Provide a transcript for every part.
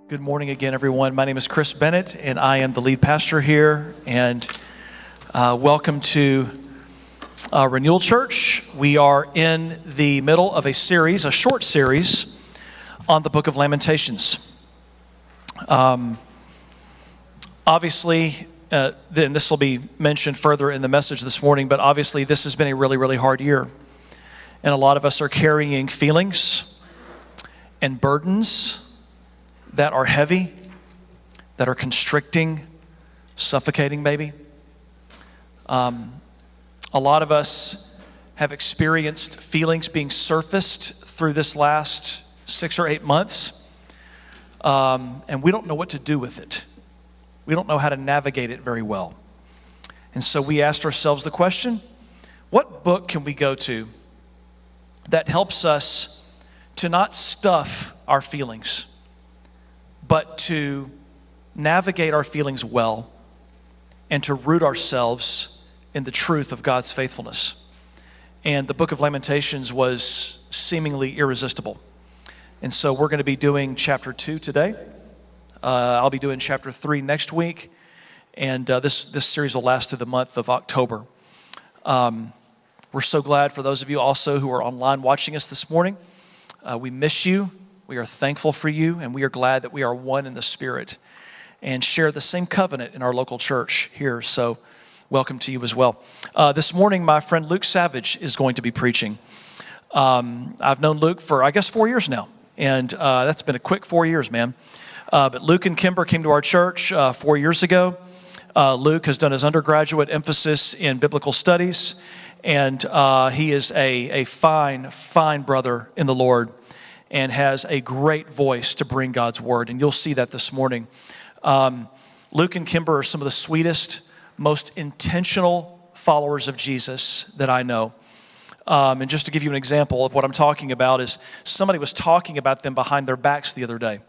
Good morning again, everyone. My name is Chris Bennett, and I am the lead pastor here. And welcome to Renewal Church. We are in the middle of a series, a short series, on the book of Lamentations. Obviously, then this will be mentioned further in the message this morning, but obviously this has been a really, really hard year. And a lot of us are carrying feelings and burdens that are heavy, that are constricting, suffocating maybe. A lot of us have experienced feelings being surfaced through this last 6 or 8 months, and we don't know what to do with it. We don't know how to navigate it very well. And so we asked ourselves the question, what book can we go to that helps us to not stuff our feelings, but to navigate our feelings well and to root ourselves in the truth of God's faithfulness? And the book of Lamentations was seemingly irresistible. And so we're going to be doing chapter 2 today. I'll be doing chapter 3 next week. And this series will last through the month of October. We're so glad for those of you also who are online watching us this morning. We miss you. We are thankful for you, and we are glad that we are one in the Spirit and share the same covenant in our local church here. So welcome to you as well. This morning, my friend Luke Savage is going to be preaching. I've known Luke for, I guess, 4 years now, and that's been a quick 4 years, man. But Luke and Kimber came to our church 4 years ago. Luke has done his undergraduate emphasis in biblical studies, and he is a fine, fine brother in the Lord, and has a great voice to bring God's word. And you'll see that this morning. Luke and Kimber are some of the sweetest, most intentional followers of Jesus that I know. And just to give you an example of what I'm talking about is somebody was talking about them behind their backs the other day.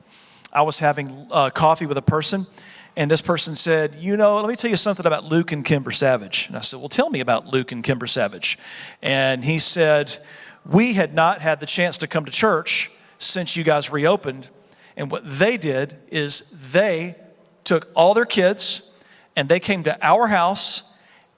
I was having coffee with a person, and this person said, let me tell you something about Luke and Kimber Savage. And I said, well, tell me about Luke and Kimber Savage. And he said, we had not had the chance to come to church since you guys reopened. And what they did is they took all their kids and they came to our house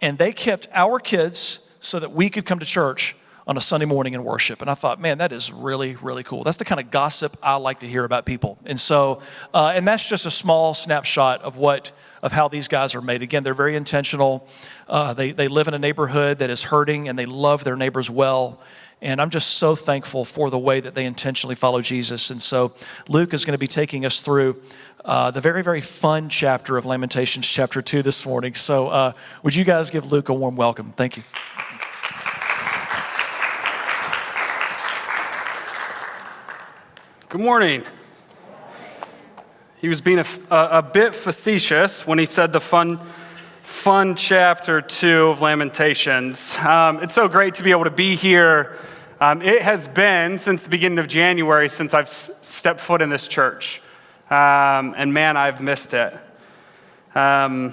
and they kept our kids so that we could come to church on a Sunday morning and worship. And I thought, man, that is really, really cool. That's the kind of gossip I like to hear about people. And so, and that's just a small snapshot of how these guys are made. Again, they're very intentional. They live in a neighborhood that is hurting and they love their neighbors well. And I'm just so thankful for the way that they intentionally follow Jesus. And so Luke is going to be taking us through the very, very fun chapter of Lamentations, chapter 2 this morning. So would you guys give Luke a warm welcome? Thank you. Good morning. He was being a bit facetious when he said the fun chapter 2 of Lamentations. It's so great to be able to be here. It has been since the beginning of January since I've stepped foot in this church. And man, I've missed it. We're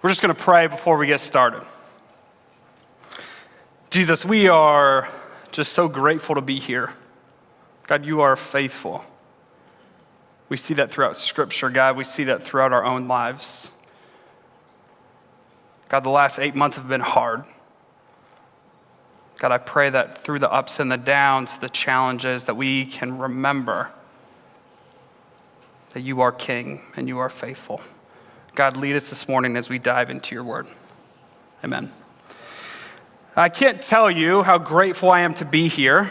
just going to pray before we get started. Jesus, we are just so grateful to be here. God, you are faithful. We see that throughout Scripture, God. We see that throughout our own lives. God, the last 8 months have been hard. God, I pray that through the ups and the downs, the challenges, that we can remember that you are King and you are faithful. God, lead us this morning as we dive into your word. Amen. I can't tell you how grateful I am to be here.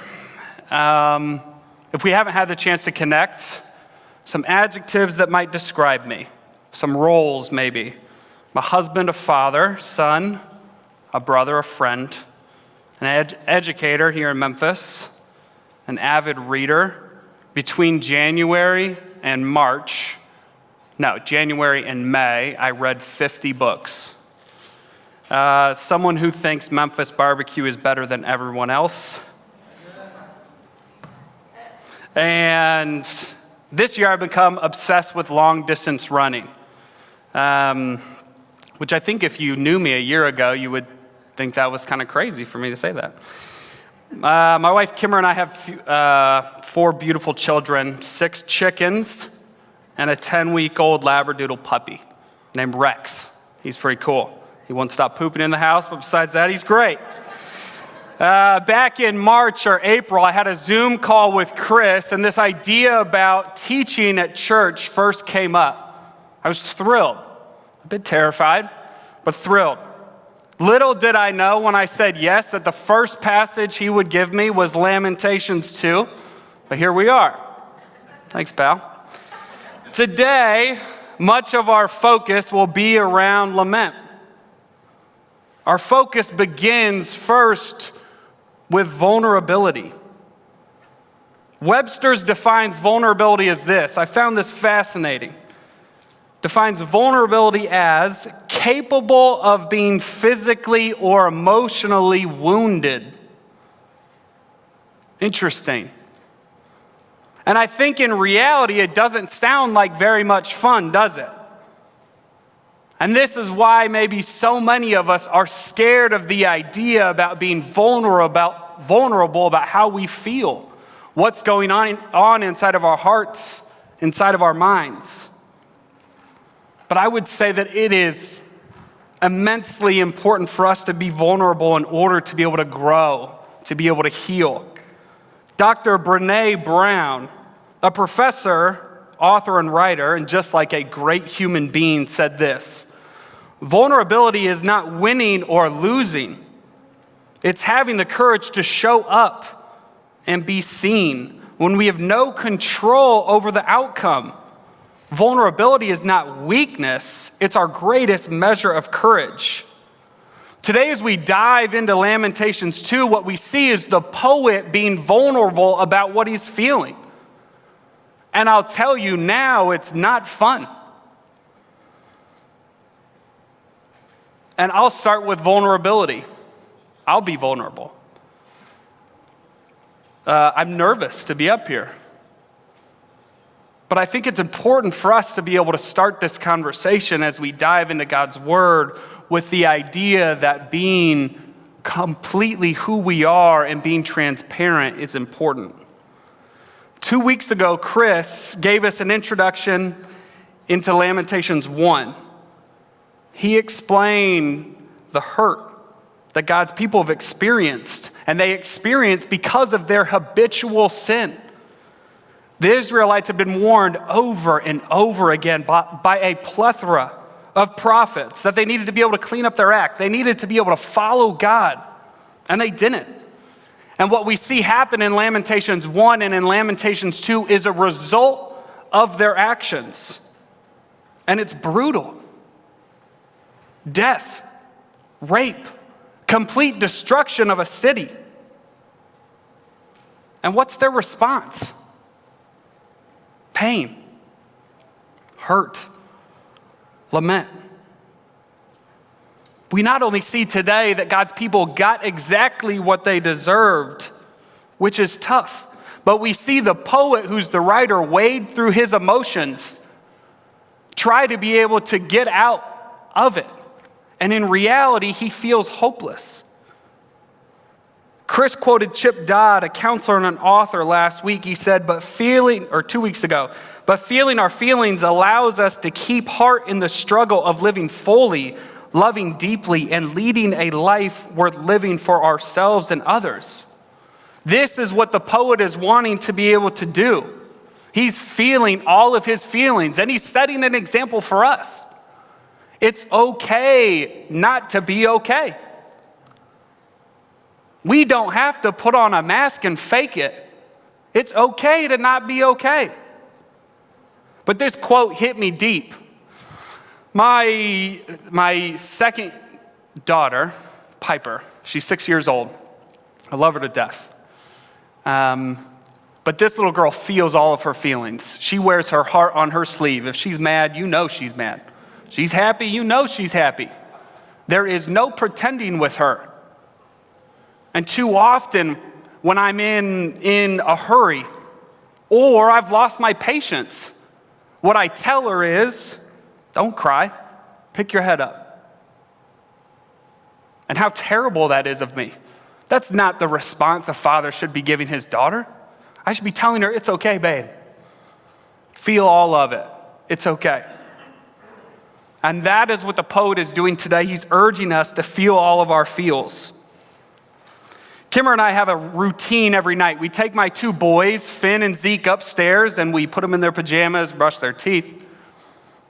If we haven't had the chance to connect, some adjectives that might describe me, some roles maybe. I'm a husband, a father, son, a brother, a friend, an educator here in Memphis, an avid reader. Between January and May, I read 50 books. Someone who thinks Memphis barbecue is better than everyone else. And this year I've become obsessed with long distance running, which I think if you knew me a year ago, you would think that was kind of crazy for me to say that. My wife, Kimmer, and I have 4 beautiful children, 6 chickens, and a 10-week-old Labradoodle puppy named Rex. He's pretty cool. He won't stop pooping in the house, but besides that, he's great. Back in March or April, I had a Zoom call with Chris, and this idea about teaching at church first came up. I was thrilled, a bit terrified, but thrilled. Little did I know when I said yes that the first passage he would give me was Lamentations 2, but here we are. Thanks, pal. Today, much of our focus will be around lament. Our focus begins first with vulnerability. Webster's defines vulnerability as this. I found this fascinating. Defines vulnerability as capable of being physically or emotionally wounded. Interesting. And I think in reality, it doesn't sound like very much fun, does it? And this is why maybe so many of us are scared of the idea about being vulnerable about how we feel, what's going on inside of our hearts, inside of our minds. But I would say that it is immensely important for us to be vulnerable in order to be able to grow, to be able to heal. Dr. Brené Brown, a professor, author, and writer, and just like a great human being, said this: vulnerability is not winning or losing. It's having the courage to show up and be seen when we have no control over the outcome. Vulnerability is not weakness, it's our greatest measure of courage. Today, as we dive into Lamentations 2, what we see is the poet being vulnerable about what he's feeling. And I'll tell you now, it's not fun. And I'll start with vulnerability. I'll be vulnerable. I'm nervous to be up here. But I think it's important for us to be able to start this conversation as we dive into God's word with the idea that being completely who we are and being transparent is important. 2 weeks ago, Chris gave us an introduction into Lamentations 1. He explained the hurt that God's people have experienced, and they experienced because of their habitual sin. The Israelites have been warned over and over again by a plethora of prophets that they needed to be able to clean up their act. They needed to be able to follow God, and they didn't. And what we see happen in Lamentations 1 and in Lamentations 2 is a result of their actions. And it's brutal. Death, rape, complete destruction of a city. And what's their response? Pain, hurt, lament. We not only see today that God's people got exactly what they deserved, which is tough, but we see the poet, who's the writer, wade through his emotions, try to be able to get out of it. And in reality, he feels hopeless. Chris quoted Chip Dodd, a counselor and an author, last week. He said, 2 weeks ago, but feeling our feelings allows us to keep heart in the struggle of living fully, loving deeply, and leading a life worth living for ourselves and others. This is what the poet is wanting to be able to do. He's feeling all of his feelings, and he's setting an example for us. It's okay not to be okay. We don't have to put on a mask and fake it. It's okay to not be okay. But this quote hit me deep. My second daughter, Piper, she's 6 years old. I love her to death. But this little girl feels all of her feelings. She wears her heart on her sleeve. If she's mad, you know she's mad. She's happy, you know she's happy. There is no pretending with her. And too often, when I'm in a hurry, or I've lost my patience, what I tell her is, don't cry, pick your head up. And how terrible that is of me. That's not the response a father should be giving his daughter. I should be telling her, it's okay, babe. Feel all of it. It's okay. And that is what the poet is doing today. He's urging us to feel all of our feels. Kimmer and I have a routine every night. We take my two boys, Finn and Zeke, upstairs, and we put them in their pajamas, brush their teeth,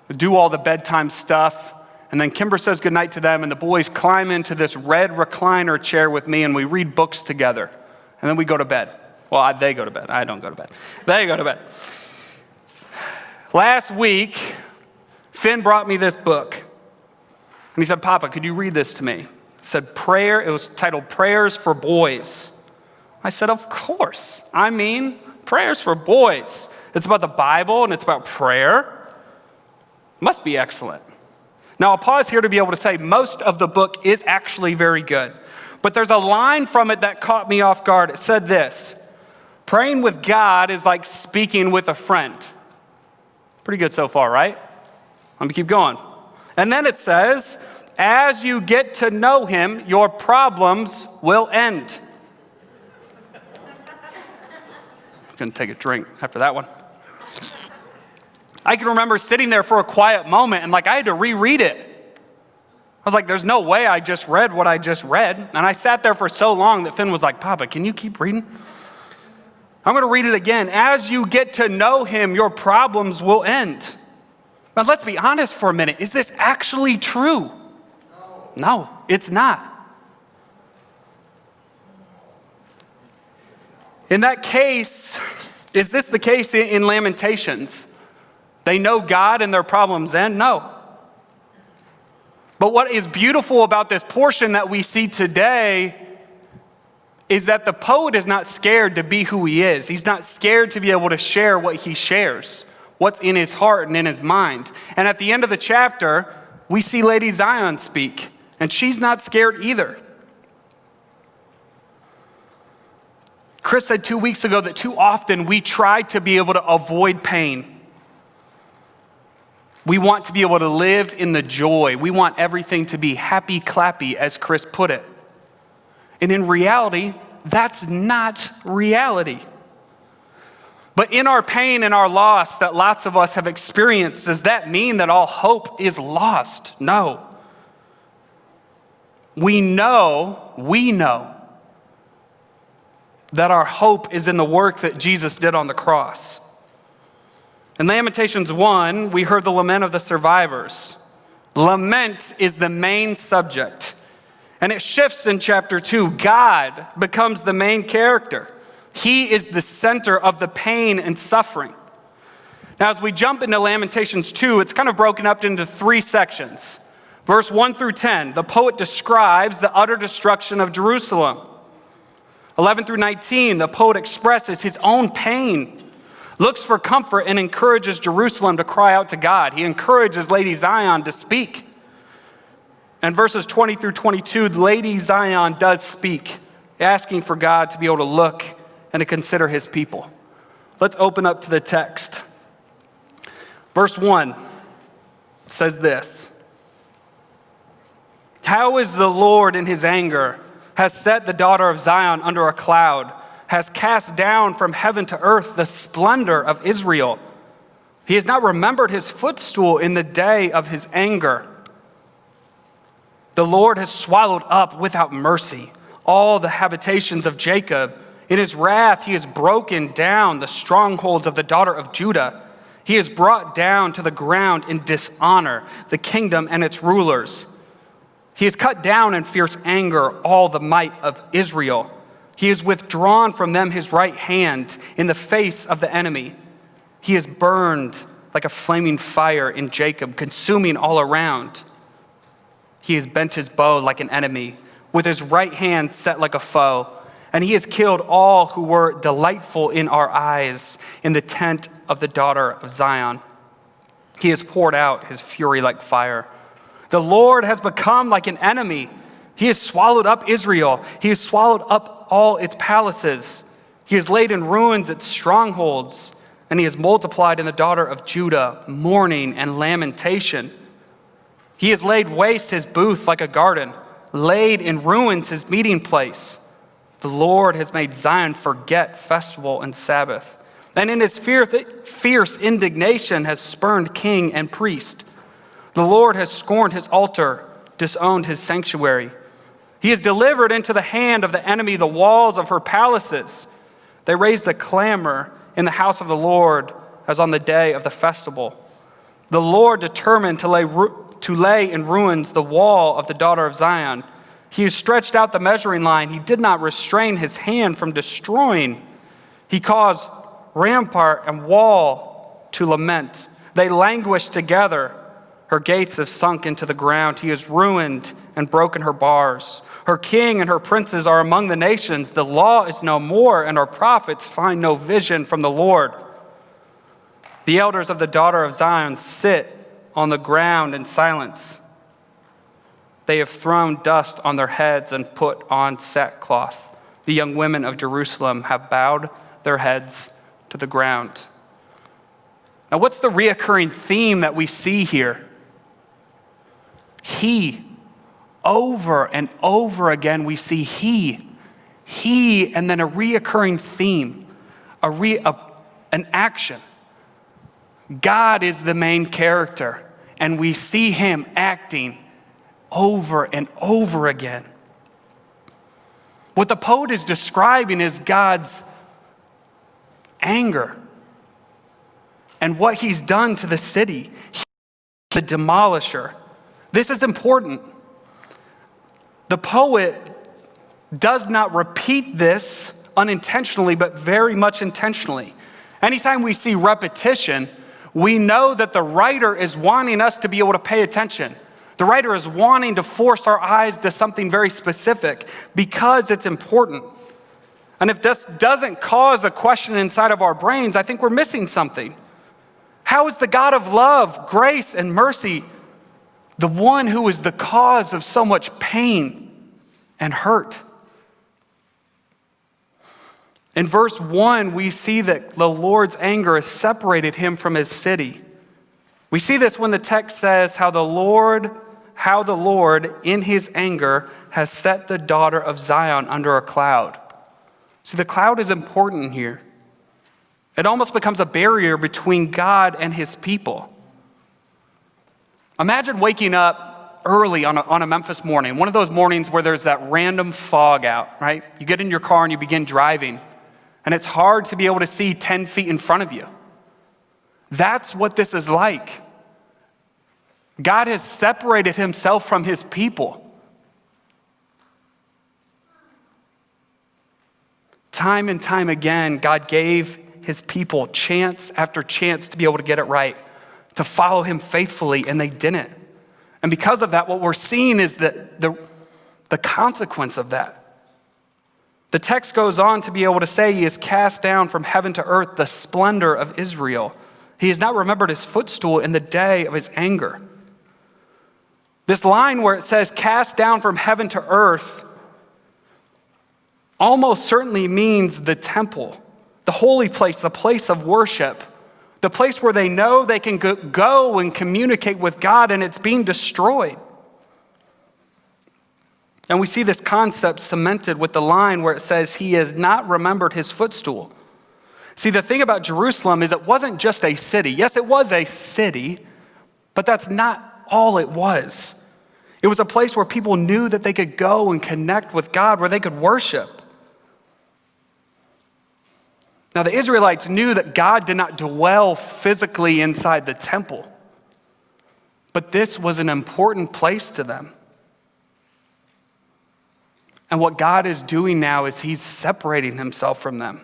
do all the bedtime stuff. And then Kimber says goodnight to them, and the boys climb into this red recliner chair with me, and we read books together. And then we go to bed. Well, they go to bed. I don't go to bed. They go to bed. Last week, Finn brought me this book. And he said, Papa, could you read this to me? It said prayer. It was titled Prayers for Boys. I said, of course. I mean, prayers for boys. It's about the Bible and it's about prayer. Must be excellent. Now, I'll pause here to be able to say most of the book is actually very good. But there's a line from it that caught me off guard. It said this: praying with God is like speaking with a friend. Pretty good so far, right? Let me keep going. And then it says, as you get to know him, your problems will end. I'm going to take a drink after that one. I can remember sitting there for a quiet moment and I had to reread it. I was like, there's no way I just read what I just read. And I sat there for so long that Finn was like, Papa, can you keep reading? I'm going to read it again. As you get to know him, your problems will end. But let's be honest for a minute. Is this actually true? No, it's not. In that case, is this the case in Lamentations? They know God and their problems end? No. But what is beautiful about this portion that we see today is that the poet is not scared to be who he is. He's not scared to be able to share what he shares, what's in his heart and in his mind. And at the end of the chapter, we see Lady Zion speak, and she's not scared either. Chris said 2 weeks ago that too often we try to be able to avoid pain. We want to be able to live in the joy. We want everything to be happy clappy, as Chris put it. And in reality, that's not reality. But in our pain and our loss that lots of us have experienced, does that mean that all hope is lost? No. We know that our hope is in the work that Jesus did on the cross. In Lamentations 1, we heard the lament of the survivors. Lament is the main subject. And it shifts in chapter 2. God becomes the main character. He is the center of the pain and suffering. Now, as we jump into Lamentations 2, it's kind of broken up into 3 sections. Verse 1 through 10, the poet describes the utter destruction of Jerusalem. 11 through 19, the poet expresses his own pain, looks for comfort, and encourages Jerusalem to cry out to God. He encourages Lady Zion to speak. And verses 20 through 22, Lady Zion does speak, asking for God to be able to look and to consider his people. Let's open up to the text. Verse 1 says this: how is the Lord in his anger, has set the daughter of Zion under a cloud, has cast down from heaven to earth the splendor of Israel. He has not remembered his footstool in the day of his anger. The Lord has swallowed up without mercy all the habitations of Jacob. In his wrath, he has broken down the strongholds of the daughter of Judah. He has brought down to the ground in dishonor the kingdom and its rulers. He has cut down in fierce anger all the might of Israel. He has withdrawn from them his right hand in the face of the enemy. He is burned like a flaming fire in Jacob, consuming all around. He has bent his bow like an enemy, with his right hand set like a foe. And he has killed all who were delightful in our eyes in the tent of the daughter of Zion. He has poured out his fury like fire. The Lord has become like an enemy. He has swallowed up Israel. He has swallowed up all its palaces. He has laid in ruins its strongholds, and he has multiplied in the daughter of Judah mourning and lamentation. He has laid waste his booth like a garden, laid in ruins his meeting place. The Lord has made Zion forget festival and Sabbath, and in his fierce indignation has spurned king and priest. The Lord has scorned his altar, disowned his sanctuary. He has delivered into the hand of the enemy the walls of her palaces. They raised a clamor in the house of the Lord as on the day of the festival. The Lord determined to lay in ruins the wall of the daughter of Zion. He has stretched out the measuring line. He did not restrain his hand from destroying. He caused rampart and wall to lament. They languish together. Her gates have sunk into the ground. He has ruined and broken her bars. Her king and her princes are among the nations. The law is no more, and her prophets find no vision from the Lord. The elders of the daughter of Zion sit on the ground in silence. They have thrown dust on their heads and put on sackcloth. The young women of Jerusalem have bowed their heads to the ground. Now, what's the reoccurring theme that we see here? He. Over and over again, we see he. He, and then a reoccurring theme, an action. God is the main character, and we see him acting over and over again. What the poet is describing is God's anger and what he's done to the city. He's the demolisher. This is important. The poet does not repeat this unintentionally, but very much intentionally. Anytime we see repetition, we know that the writer is wanting us to be able to pay attention. The writer is wanting to force our eyes to something very specific because it's important. And if this doesn't cause a question inside of our brains, I think we're missing something. How is the God of love, grace, and mercy the one who is the cause of so much pain and hurt? In verse 1, we see that the Lord's anger has separated him from his city. We see this when the text says how the Lord in his anger has set the daughter of Zion under a cloud. See, the cloud is important here. It almost becomes a barrier between God and his people. Imagine waking up early on a Memphis morning, one of those mornings where there's that random fog out, right? You get in your car and you begin driving, and it's hard to be able to see 10 feet in front of you. That's what this is like. God has separated himself from his people. Time and time again, God gave his people chance after chance to be able to get it right, to follow him faithfully, and they didn't. And because of that, what we're seeing is that the consequence of that. The text goes on to be able to say he has cast down from heaven to earth the splendor of Israel. He has not remembered his footstool in the day of his anger. This line where it says cast down from heaven to earth almost certainly means the temple, the holy place, the place of worship, the place where they know they can go and communicate with God, and it's being destroyed. And we see this concept cemented with the line where it says he has not remembered his footstool. See, the thing about Jerusalem is it wasn't just a city. Yes, it was a city, but that's not all it was. It was a place where people knew that they could go and connect with God, where they could worship. Now, the Israelites knew that God did not dwell physically inside the temple, but this was an important place to them. And what God is doing now is he's separating himself from them.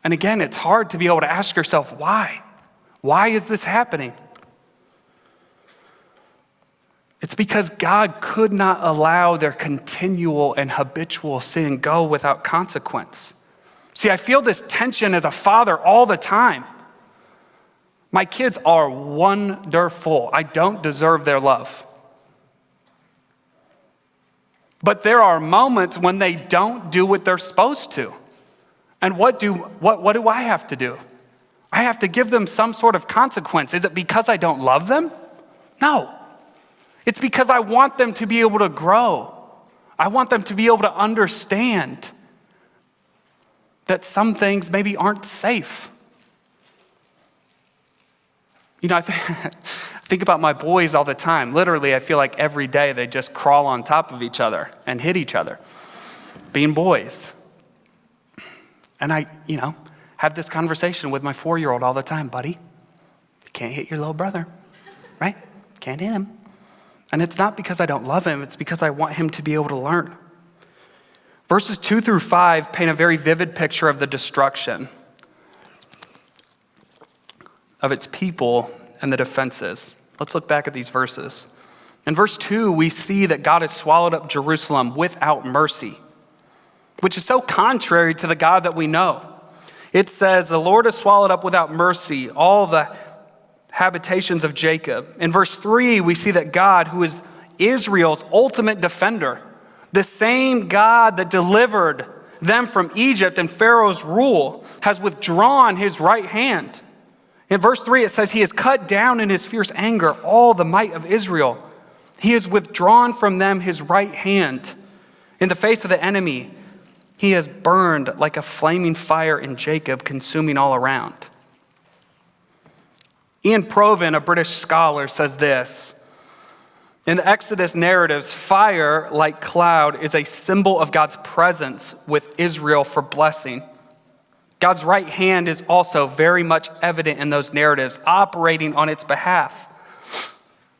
And again, it's hard to be able to ask yourself, why? Why is this happening? It's because God could not allow their continual and habitual sin go without consequence. See, I feel this tension as a father all the time. My kids are wonderful. I don't deserve their love. But there are moments when they don't do what they're supposed to. And what do I have to do? I have to give them some sort of consequence. Is it because I don't love them? No. It's because I want them to be able to grow. I want them to be able to understand that some things maybe aren't safe. I think about my boys all the time. Literally, I feel like every day they just crawl on top of each other and hit each other, being boys. And I, have this conversation with my 4-year-old all the time. Buddy, you can't hit your little brother, right? Can't hit him. And it's not because I don't love him. It's because I want him to be able to learn. Verses 2 through 5 paint a very vivid picture of the destruction of its people and the defenses. Let's look back at these verses. In verse 2, we see that God has swallowed up Jerusalem without mercy, which is so contrary to the God that we know. It says, the Lord has swallowed up without mercy all the habitations of Jacob. In verse 3, we see that God, who is Israel's ultimate defender, the same God that delivered them from Egypt and Pharaoh's rule, has withdrawn his right hand. In verse 3, it says, he has cut down in his fierce anger all the might of Israel. He has withdrawn from them his right hand. In the face of the enemy, he has burned like a flaming fire in Jacob, consuming all around. Ian Provan, a British scholar, says this: in the Exodus narratives, fire, like cloud, is a symbol of God's presence with Israel for blessing. God's right hand is also very much evident in those narratives, operating on its behalf.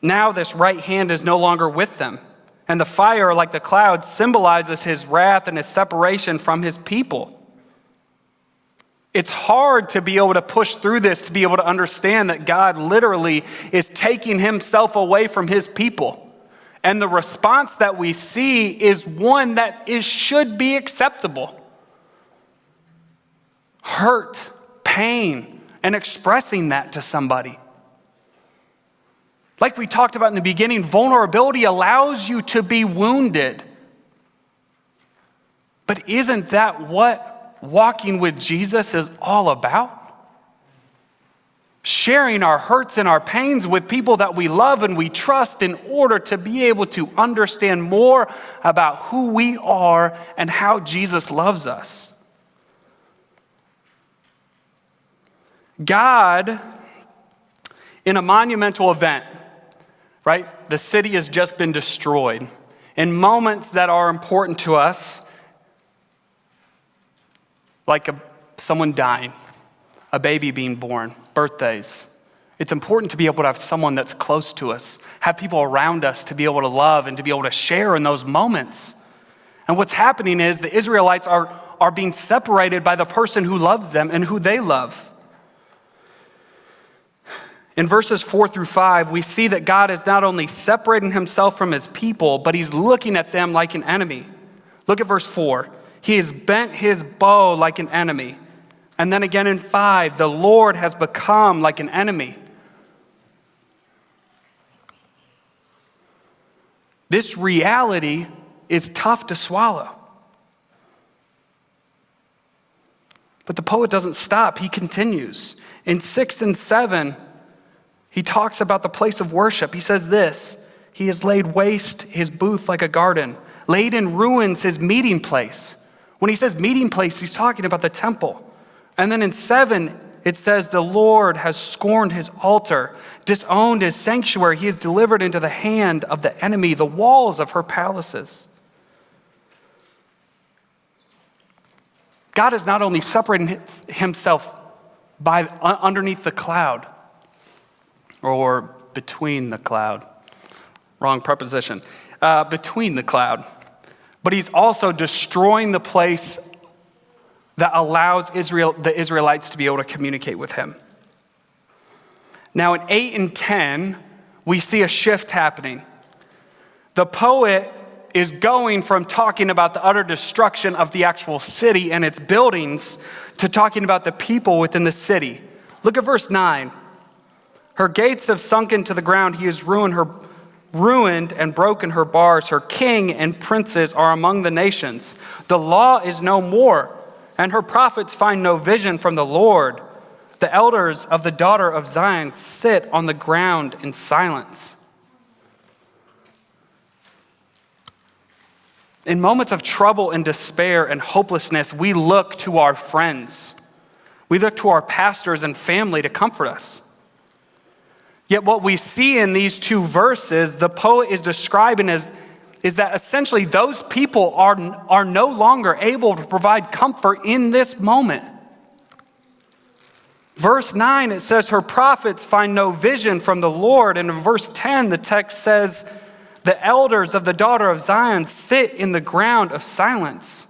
Now this right hand is no longer with them, and the fire, like the cloud, symbolizes his wrath and his separation from his people. It's hard to be able to push through this, to be able to understand that God literally is taking himself away from his people. And the response that we see is one that should be acceptable. Hurt, pain, and expressing that to somebody. Like we talked about in the beginning, vulnerability allows you to be wounded. But isn't that what walking with Jesus is all about? Sharing our hurts and our pains with people that we love and we trust in order to be able to understand more about who we are and how Jesus loves us. God, in a monumental event, right? The city has just been destroyed. In moments that are important to us, like someone dying, a baby being born, birthdays. It's important to be able to have someone that's close to us, have people around us to be able to love and to be able to share in those moments. And what's happening is the Israelites are being separated by the person who loves them and who they love. In verses 4 through 5, we see that God is not only separating himself from his people, but he's looking at them like an enemy. Look at verse 4. He has bent his bow like an enemy. And then again in 5, the Lord has become like an enemy. This reality is tough to swallow. But the poet doesn't stop. He continues. In 6 and 7, he talks about the place of worship. He says this: he has laid waste his booth like a garden, laid in ruins his meeting place. When he says meeting place, he's talking about the temple. And then in 7, it says the Lord has scorned his altar, disowned his sanctuary. He has delivered into the hand of the enemy the walls of her palaces. God is not only separating himself by underneath the cloud, or between the cloud. Wrong preposition. Between the cloud. But he's also destroying the place that allows the Israelites to be able to communicate with him. Now in 8 and 10, we see a shift happening. The poet is going from talking about the utter destruction of the actual city and its buildings to talking about the people within the city. Look at verse 9. Her gates have sunk into the ground. He has ruined and broken her bars. Her king and princes are among the nations. The law is no more, and her prophets find no vision from the Lord. The elders of the daughter of Zion sit on the ground in silence. In moments of trouble and despair and hopelessness, we look to our friends. We look to our pastors and family to comfort us. Yet what we see in these two verses, the poet is describing is that essentially those people are no longer able to provide comfort in this moment. Verse 9, it says, her prophets find no vision from the Lord. And in verse 10, the text says, the elders of the daughter of Zion sit in the ground of silence.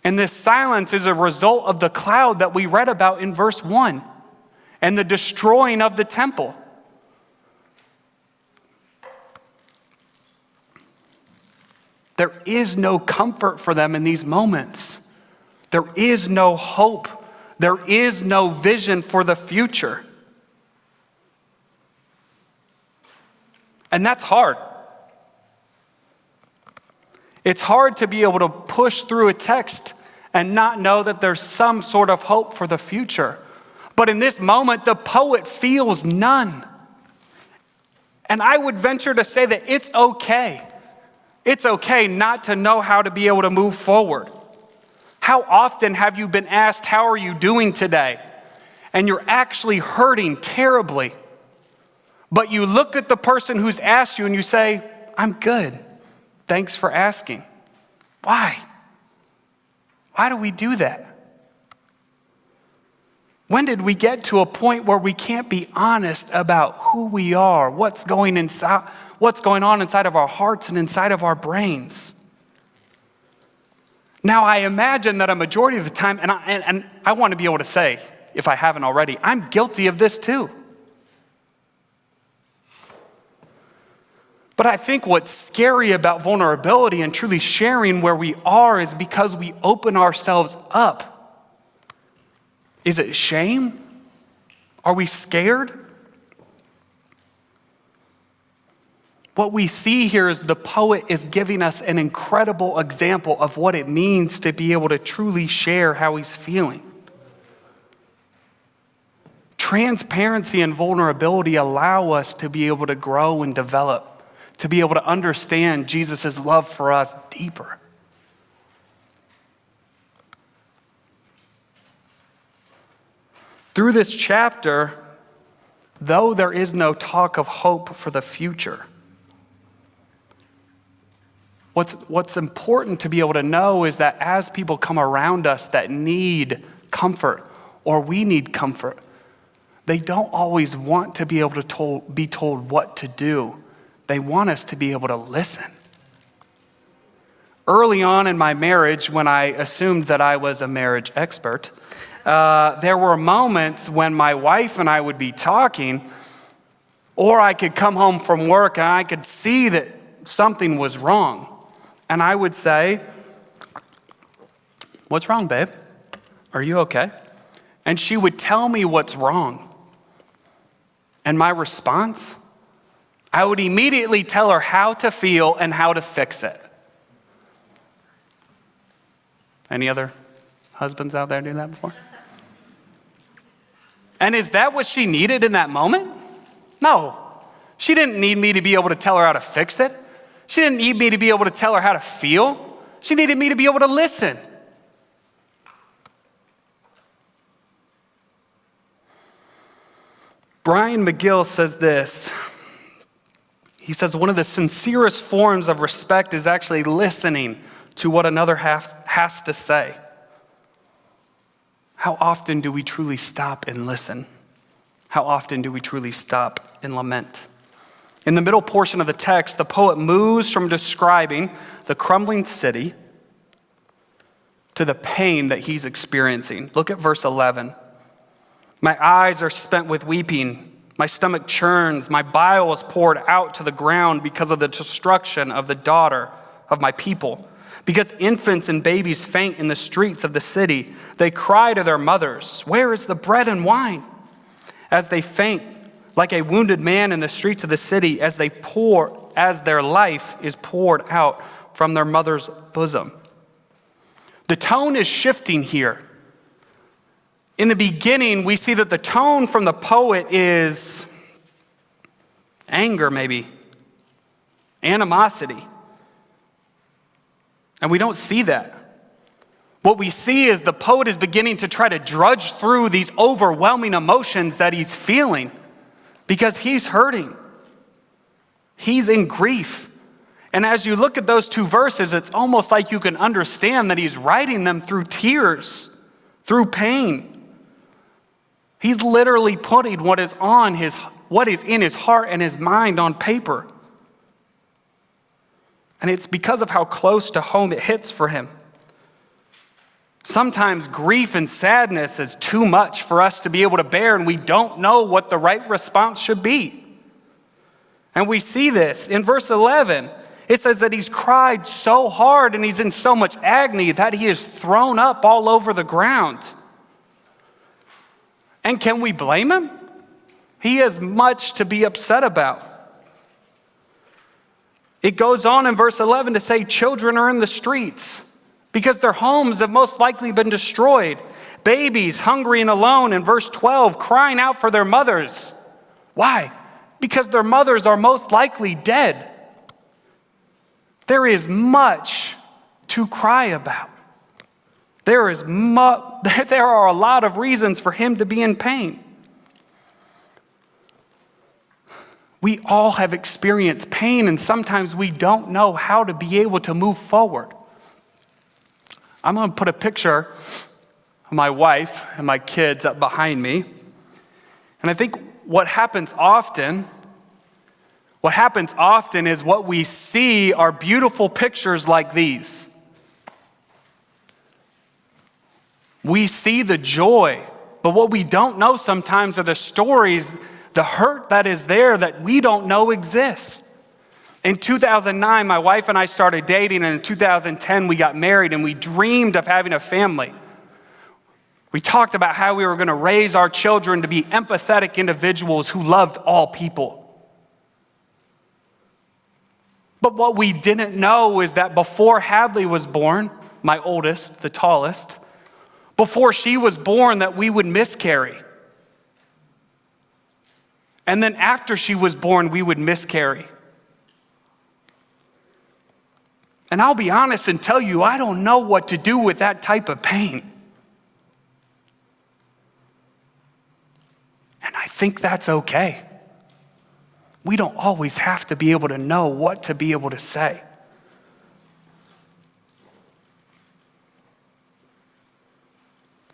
And this silence is a result of the cloud that we read about in verse 1 and the destroying of the temple. There is no comfort for them in these moments. There is no hope. There is no vision for the future. And that's hard. It's hard to be able to push through a text and not know that there's some sort of hope for the future. But in this moment, the poet feels none. And I would venture to say that it's okay. It's okay not to know how to be able to move forward. How often have you been asked, how are you doing today? And you're actually hurting terribly. But you look at the person who's asked you and you say, I'm good. Thanks for asking. Why? Why do we do that? When did we get to a point where we can't be honest about who we are, what's going on inside of our hearts and inside of our brains? Now, I imagine that a majority of the time, and I want to be able to say, if I haven't already, I'm guilty of this too. But I think what's scary about vulnerability and truly sharing where we are is because we open ourselves up. Is it shame? Are we scared? What we see here is the poet is giving us an incredible example of what it means to be able to truly share how he's feeling. Transparency and vulnerability allow us to be able to grow and develop, to be able to understand Jesus' love for us deeper. Through this chapter, though there is no talk of hope for the future, what's important to be able to know is that as people come around us that need comfort or we need comfort, they don't always want to be able to be told what to do. They want us to be able to listen. Early on in my marriage, when I assumed that I was a marriage expert, there were moments when my wife and I would be talking, or I could come home from work and I could see that something was wrong. And I would say, "What's wrong, babe? Are you okay?" And she would tell me what's wrong. And my response, I would immediately tell her how to feel and how to fix it. Any other husbands out there do that before? And is that what she needed in that moment? No. She didn't need me to be able to tell her how to fix it. She didn't need me to be able to tell her how to feel. She needed me to be able to listen. Brian McGill says this. He says one of the sincerest forms of respect is actually listening to what another has to say. How often do we truly stop and listen? How often do we truly stop and lament? In the middle portion of the text, the poet moves from describing the crumbling city to the pain that he's experiencing. Look at verse 11. My eyes are spent with weeping. My stomach churns. My bile is poured out to the ground because of the destruction of the daughter of my people. Because infants and babies faint in the streets of the city, they cry to their mothers, "Where is the bread and wine?" As they faint, like a wounded man in the streets of the city, as their life is poured out from their mother's bosom. The tone is shifting here. In the beginning, we see that the tone from the poet is anger, maybe, animosity. And we don't see that. What we see is the poet is beginning to try to drudge through these overwhelming emotions that he's feeling because he's hurting. He's in grief. And as you look at those two verses, it's almost like you can understand that he's writing them through tears, through pain. He's literally putting what is in his heart and his mind on paper. And it's because of how close to home it hits for him. Sometimes grief and sadness is too much for us to be able to bear, and we don't know what the right response should be. And we see this in verse 11. It says that he's cried so hard and he's in so much agony that he is thrown up all over the ground. And can we blame him? He has much to be upset about. It goes on in verse 11 to say children are in the streets because their homes have most likely been destroyed. Babies hungry and alone in verse 12, crying out for their mothers. Why? Because their mothers are most likely dead. There is much to cry about. There are a lot of reasons for him to be in pain. We all have experienced pain, and sometimes we don't know how to be able to move forward. I'm going to put a picture of my wife and my kids up behind me. And I think what happens often is what we see are beautiful pictures like these. We see the joy, but what we don't know sometimes are the stories, the hurt that is there that we don't know exists. In 2009, my wife and I started dating, and in 2010, we got married, and we dreamed of having a family. We talked about how we were going to raise our children to be empathetic individuals who loved all people. But what we didn't know is that before Hadley was born, my oldest, the tallest, before she was born, that we would miscarry. And then after she was born, we would miscarry. And I'll be honest and tell you, I don't know what to do with that type of pain. And I think that's okay. We don't always have to be able to know what to be able to say.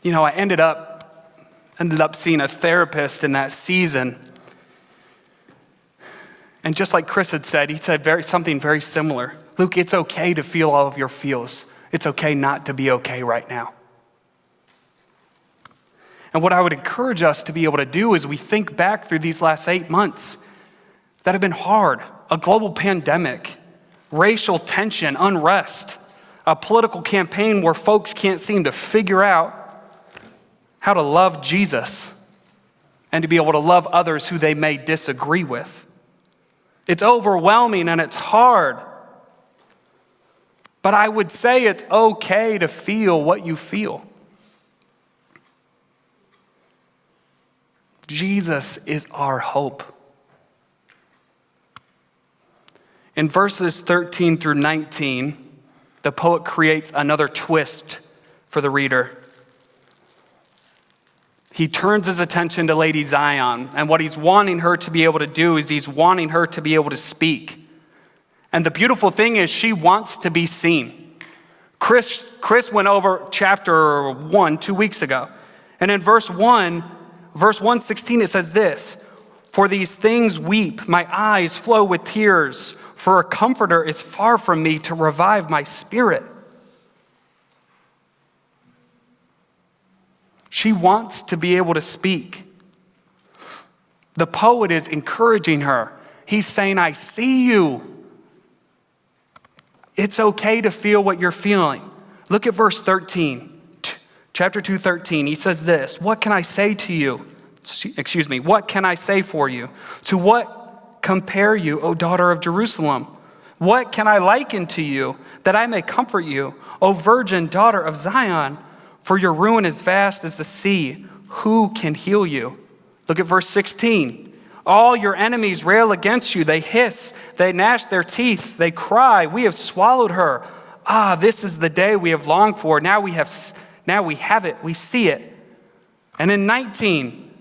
You know, I ended up seeing a therapist in that season. And just like Chris had said, he said something very similar. Luke, it's okay to feel all of your feels. It's okay not to be okay right now. And what I would encourage us to be able to do is we think back through these last 8 months that have been hard. A global pandemic, racial tension, unrest, a political campaign where folks can't seem to figure out how to love Jesus and to be able to love others who they may disagree with. It's overwhelming and it's hard. But I would say it's okay to feel what you feel. Jesus is our hope. In verses 13 through 19, the poet creates another twist for the reader. He turns his attention to Lady Zion, and what he's wanting her to be able to do is he's wanting her to be able to speak. And the beautiful thing is she wants to be seen. Chris went over chapter 1 2 weeks ago. And in verse 1:16, it says this, "For these things weep, my eyes flow with tears, for a comforter is far from me to revive my spirit." She wants to be able to speak. The poet is encouraging her. He's saying, I see you. It's okay to feel what you're feeling. Look at verse 13, chapter 2:13. He says this, "What can I say to you? What can I say for you? To what compare you, O daughter of Jerusalem? What can I liken to you that I may comfort you, O virgin daughter of Zion? For your ruin is vast as the sea. Who can heal you?" Look at verse 16. "All your enemies rail against you. They hiss, they gnash their teeth, they cry, 'We have swallowed her. this is the day we have longed for. Now we have it, we see it. And in 19,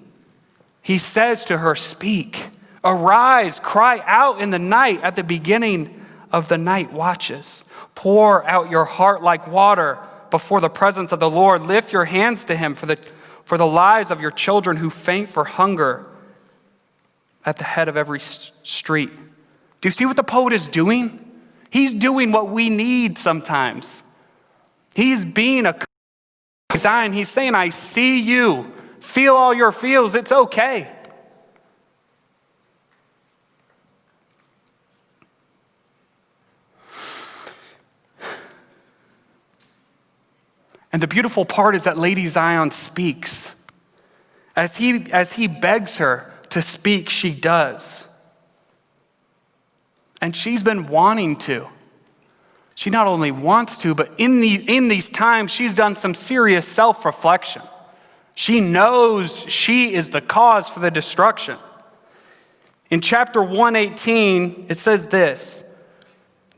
he says to her, speak, arise, cry out in the night at the beginning of the night watches. Pour out your heart like water before the presence of the Lord. Lift your hands to him for the lives of your children who faint for hunger at the head of every street. Do you see what the poet is doing? He's doing what we need sometimes. He's being a design. He's saying, I see you. Feel all your feels. It's okay. And the beautiful part is that Lady Zion speaks. As he begs her to speak, she does. And she's been wanting to. She not only wants to, but in these times, she's done some serious self-reflection. She knows she is the cause for the destruction. In chapter 118, it says this,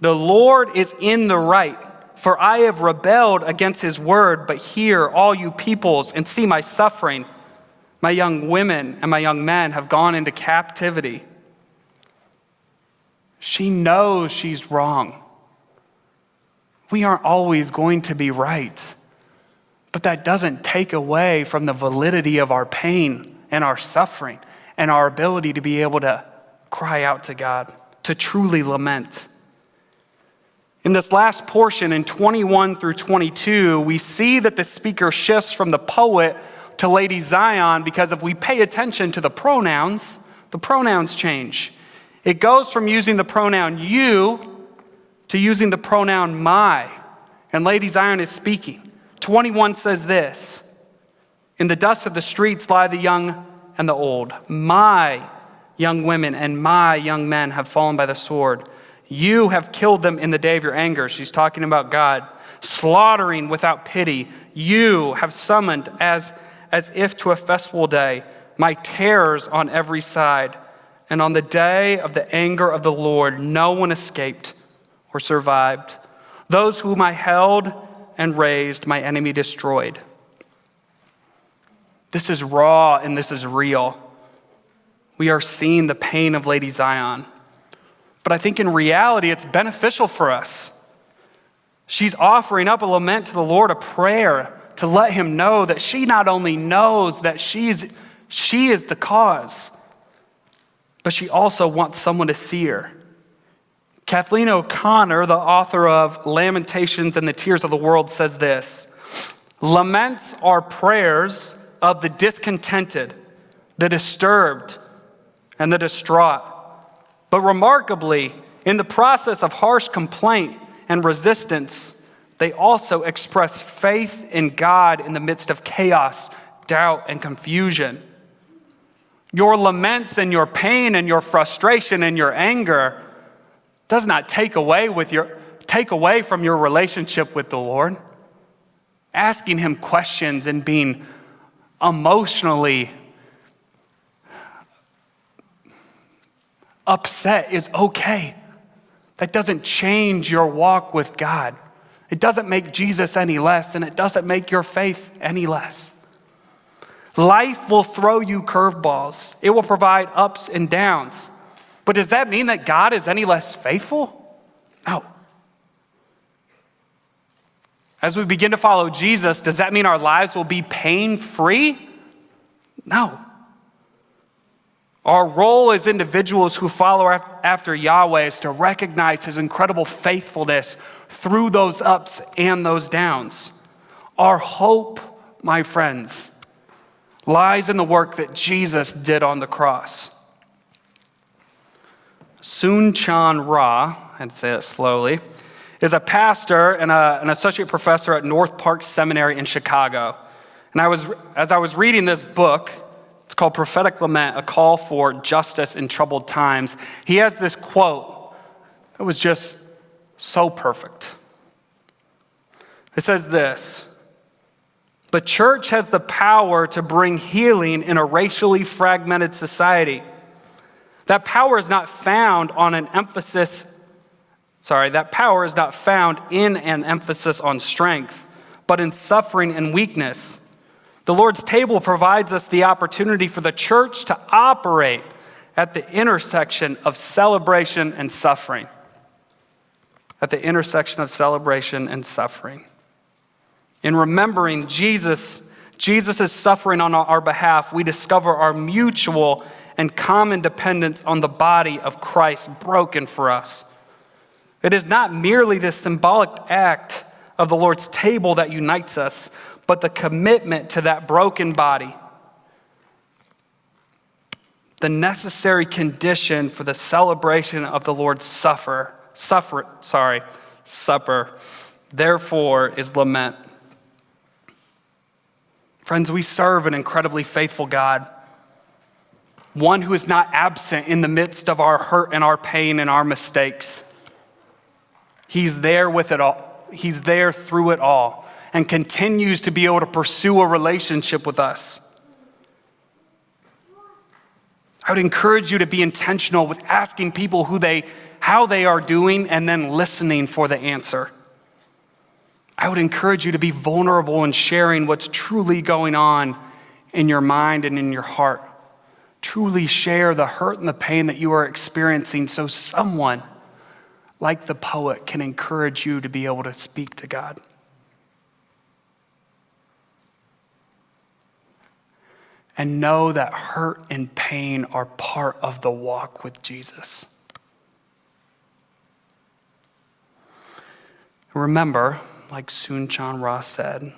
the Lord is in the right, for I have rebelled against his word, but hear, all you peoples, and see my suffering. My young women and my young men have gone into captivity. She knows she's wrong. We aren't always going to be right, but that doesn't take away from the validity of our pain and our suffering and our ability to be able to cry out to God, to truly lament. In this last portion, in 21 through 22, we see that the speaker shifts from the poet to Lady Zion because if we pay attention to the pronouns change. It goes from using the pronoun you to using the pronoun my. And Lady Zion is speaking. 21 says this, in the dust of the streets lie the young and the old. My young women and my young men have fallen by the sword. You have killed them in the day of your anger. She's talking about God. Slaughtering without pity. You have summoned as if to a festival day, my terrors on every side. And on the day of the anger of the Lord, no one escaped or survived. Those whom I held and raised, my enemy destroyed. This is raw and this is real. We are seeing the pain of Lady Zion. But I think in reality, it's beneficial for us. She's offering up a lament to the Lord, a prayer to let him know that she not only knows that she is the cause, but she also wants someone to see her. Kathleen O'Connor, the author of Lamentations and the Tears of the World, says this, laments are prayers of the discontented, the disturbed, and the distraught. But remarkably, in the process of harsh complaint and resistance, they also express faith in God in the midst of chaos, doubt, and confusion. Your laments and your pain and your frustration and your anger does not take away from your relationship with the Lord. Asking him questions and being emotionally upset is okay. That doesn't change your walk with God. It doesn't make Jesus any less, and it doesn't make your faith any less. Life will throw you curveballs. It will provide ups and downs. But does that mean that God is any less faithful? No. As we begin to follow Jesus, does that mean our lives will be pain-free? No. Our role as individuals who follow after Yahweh is to recognize his incredible faithfulness through those ups and those downs. Our hope, my friends, lies in the work that Jesus did on the cross. Soon Chan Ra, I had to say that slowly, is a pastor and an associate professor at North Park Seminary in Chicago. And as I was reading this book, it's called Prophetic Lament, A Call for Justice in Troubled Times. He has this quote that was just so perfect. It says this, the church has the power to bring healing in a racially fragmented society. That power is not found on an emphasis That power is not found in an emphasis on strength, but in suffering and weakness. The Lord's table provides us the opportunity for the church to operate at the intersection of celebration and suffering. At the intersection of celebration and suffering. In remembering Jesus' suffering on our behalf, we discover our mutual and common dependence on the body of Christ broken for us. It is not merely the symbolic act of the Lord's table that unites us, but the commitment to that broken body. The necessary condition for the celebration of the Lord's supper, therefore, is lament. Friends, we serve an incredibly faithful God, one who is not absent in the midst of our hurt and our pain and our mistakes. He's there with it all. He's there through it all and continues to be able to pursue a relationship with us. I would encourage you to be intentional with asking people how they are doing and then listening for the answer. I would encourage you to be vulnerable in sharing what's truly going on in your mind and in your heart. Truly share the hurt and the pain that you are experiencing so someone like the poet can encourage you to be able to speak to God. And know that hurt and pain are part of the walk with Jesus. Remember, like Soon-Chan Ra said,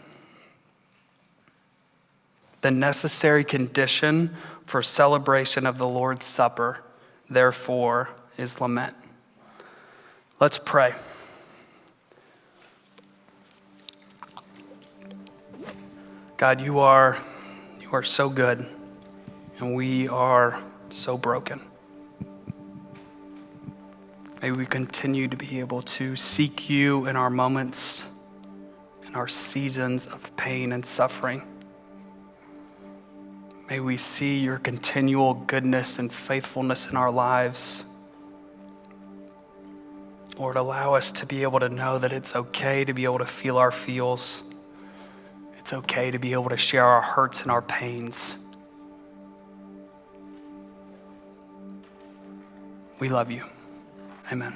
the necessary condition for celebration of the Lord's Supper, therefore, is lament. Let's pray. God, you are so good, and we are so broken. May we continue to be able to seek you in our moments, in our seasons of pain and suffering. May we see your continual goodness and faithfulness in our lives. Lord, allow us to be able to know that it's okay to be able to feel our feels. It's okay to be able to share our hurts and our pains. We love you. Amen.